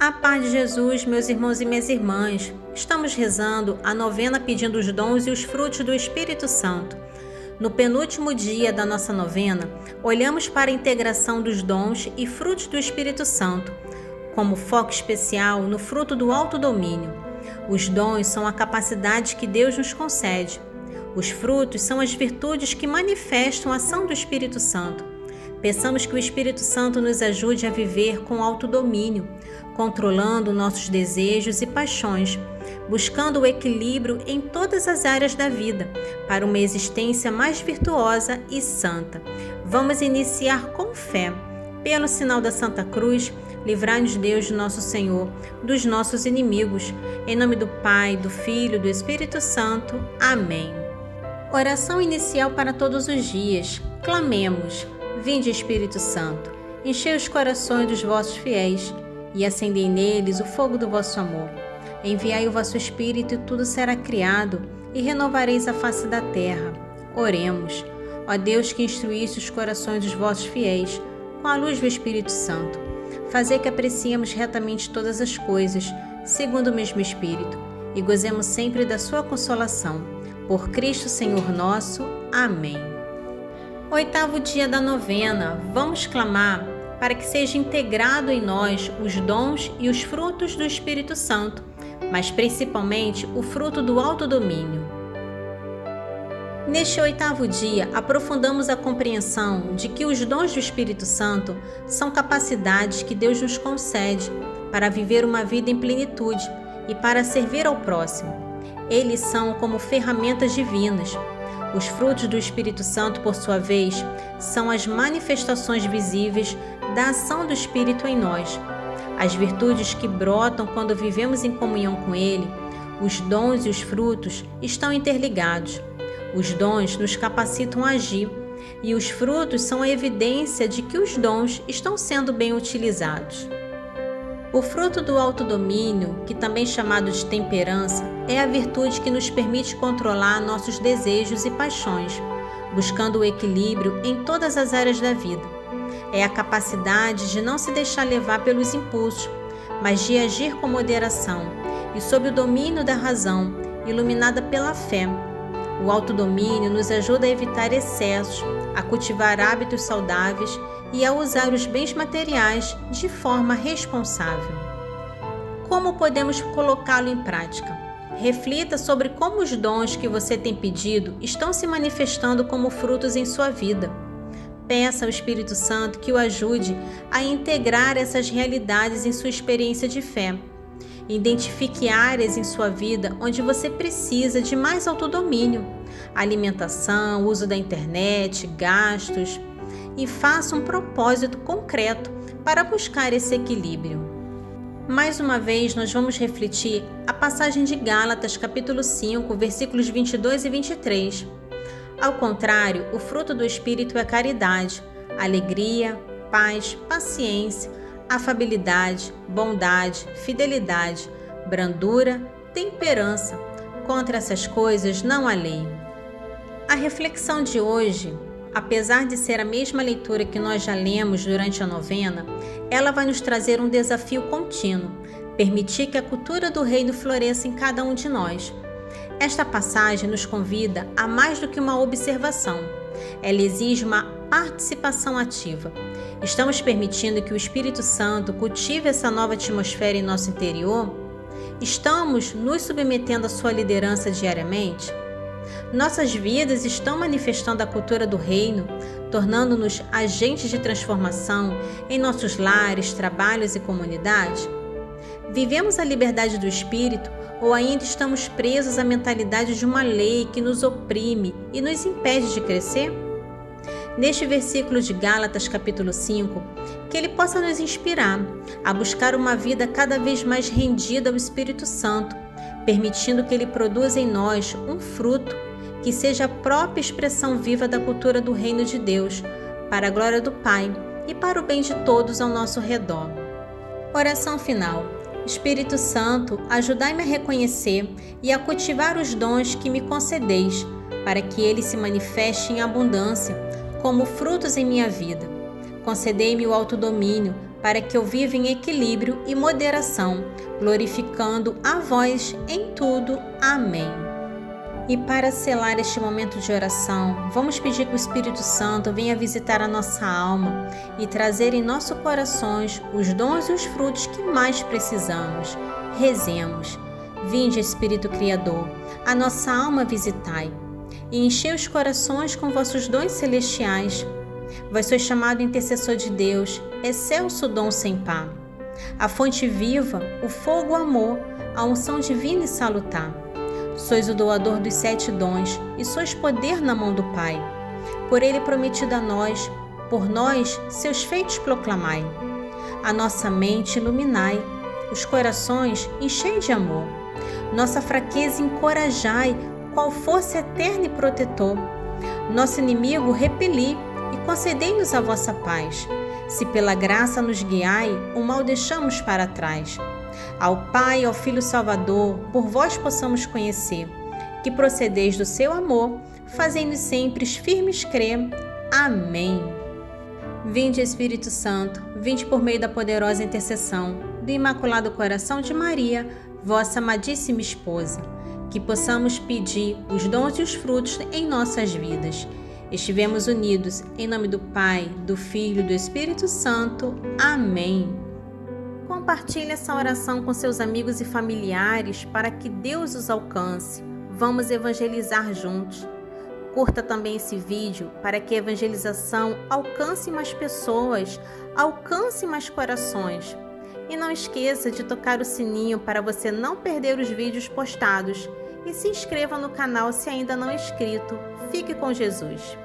A paz de Jesus, meus irmãos e minhas irmãs. Estamos rezando a novena pedindo os dons e os frutos do Espírito Santo. No penúltimo dia da nossa novena, olhamos para a integração dos dons e frutos do Espírito Santo, como foco especial no fruto do autodomínio. Os dons são a capacidade que Deus nos concede. Os frutos são as virtudes que manifestam a ação do Espírito Santo. Peçamos que o Espírito Santo nos ajude a viver com autodomínio, controlando nossos desejos e paixões, buscando o equilíbrio em todas as áreas da vida, para uma existência mais virtuosa e santa. Vamos iniciar com fé. Pelo sinal da Santa Cruz, livrai-nos Deus, nosso Senhor, dos nossos inimigos. Em nome do Pai, do Filho e do Espírito Santo. Amém. Oração inicial para todos os dias. Clamemos. Vinde, Espírito Santo, enchei os corações dos vossos fiéis e acendei neles o fogo do vosso amor. Enviai o vosso Espírito e tudo será criado e renovareis a face da terra. Oremos. Ó Deus, que instruísse os corações dos vossos fiéis com a luz do Espírito Santo, fazei que apreciemos retamente todas as coisas, segundo o mesmo Espírito, e gozemos sempre da sua consolação. Por Cristo Senhor nosso. Amém. Oitavo dia da novena, vamos clamar para que seja integrado em nós os dons e os frutos do Espírito Santo, mas principalmente o fruto do autodomínio. Neste oitavo dia, aprofundamos a compreensão de que os dons do Espírito Santo são capacidades que Deus nos concede para viver uma vida em plenitude e para servir ao próximo. Eles são como ferramentas divinas. Os frutos do Espírito Santo, por sua vez, são as manifestações visíveis da ação do Espírito em nós. As virtudes que brotam quando vivemos em comunhão com Ele, os dons e os frutos estão interligados. Os dons nos capacitam a agir e os frutos são a evidência de que os dons estão sendo bem utilizados. O fruto do autodomínio, que também é chamado de temperança, é a virtude que nos permite controlar nossos desejos e paixões, buscando o equilíbrio em todas as áreas da vida. É a capacidade de não se deixar levar pelos impulsos, mas de agir com moderação e sob o domínio da razão, iluminada pela fé. O autodomínio nos ajuda a evitar excessos, a cultivar hábitos saudáveis e a usar os bens materiais de forma responsável. Como podemos colocá-lo em prática? Reflita sobre como os dons que você tem pedido estão se manifestando como frutos em sua vida. Peça ao Espírito Santo que o ajude a integrar essas realidades em sua experiência de fé. Identifique áreas em sua vida onde você precisa de mais autodomínio, alimentação, uso da internet, gastos, e faça um propósito concreto para buscar esse equilíbrio. Mais uma vez, nós vamos refletir a passagem de Gálatas, capítulo 5, versículos 22 e 23. Ao contrário, o fruto do Espírito é caridade, alegria, paz, paciência, afabilidade, bondade, fidelidade, brandura, temperança. Contra essas coisas não há lei. A reflexão de hoje, apesar de ser a mesma leitura que nós já lemos durante a novena, ela vai nos trazer um desafio contínuo, permitir que a cultura do reino floresça em cada um de nós. Esta passagem nos convida a mais do que uma observação. Ela exige uma participação ativa. Estamos permitindo que o Espírito Santo cultive essa nova atmosfera em nosso interior? Estamos nos submetendo à sua liderança diariamente? Nossas vidas estão manifestando a cultura do reino, tornando-nos agentes de transformação em nossos lares, trabalhos e comunidades? Vivemos a liberdade do Espírito ou ainda estamos presos à mentalidade de uma lei que nos oprime e nos impede de crescer? Neste versículo de Gálatas, capítulo 5, que ele possa nos inspirar a buscar uma vida cada vez mais rendida ao Espírito Santo, permitindo que ele produza em nós um fruto que seja a própria expressão viva da cultura do reino de Deus, para a glória do Pai e para o bem de todos ao nosso redor. Oração final. Espírito Santo, ajudai-me a reconhecer e a cultivar os dons que me concedeis, para que eles se manifestem em abundância, como frutos em minha vida. Concedei-me o autodomínio, para que eu viva em equilíbrio e moderação, glorificando a vós em tudo. Amém. E para selar este momento de oração, vamos pedir que o Espírito Santo venha visitar a nossa alma e trazer em nossos corações os dons e os frutos que mais precisamos. Rezemos. Vinde, Espírito Criador, a nossa alma visitai, e enchei os corações com vossos dons celestiais. Vós sois chamado intercessor de Deus, excelso dom sem par. A fonte viva, o fogo, o amor, a unção divina e salutar. Sois o doador dos 7 dons, e sois poder na mão do Pai. Por ele prometido a nós, por nós, seus feitos proclamai. A nossa mente iluminai, os corações enchei de amor. Nossa fraqueza encorajai, qual força eterna e protetor. Nosso inimigo repeli, e concedei-nos a vossa paz. Se pela graça nos guiai, o mal deixamos para trás. Ao Pai, ao Filho Salvador, por vós possamos conhecer, que procedeis do seu amor, fazei-nos sempre firmes crer. Amém. Vinde, Espírito Santo, vinde por meio da poderosa intercessão do Imaculado Coração de Maria, vossa amadíssima esposa, que possamos pedir os dons e os frutos em nossas vidas. Estivemos unidos em nome do Pai, do Filho e do Espírito Santo. Amém. Compartilhe essa oração com seus amigos e familiares para que Deus os alcance. Vamos evangelizar juntos. Curta também esse vídeo para que a evangelização alcance mais pessoas, alcance mais corações. E não esqueça de tocar o sininho para você não perder os vídeos postados. E se inscreva no canal se ainda não é inscrito. Fique com Jesus.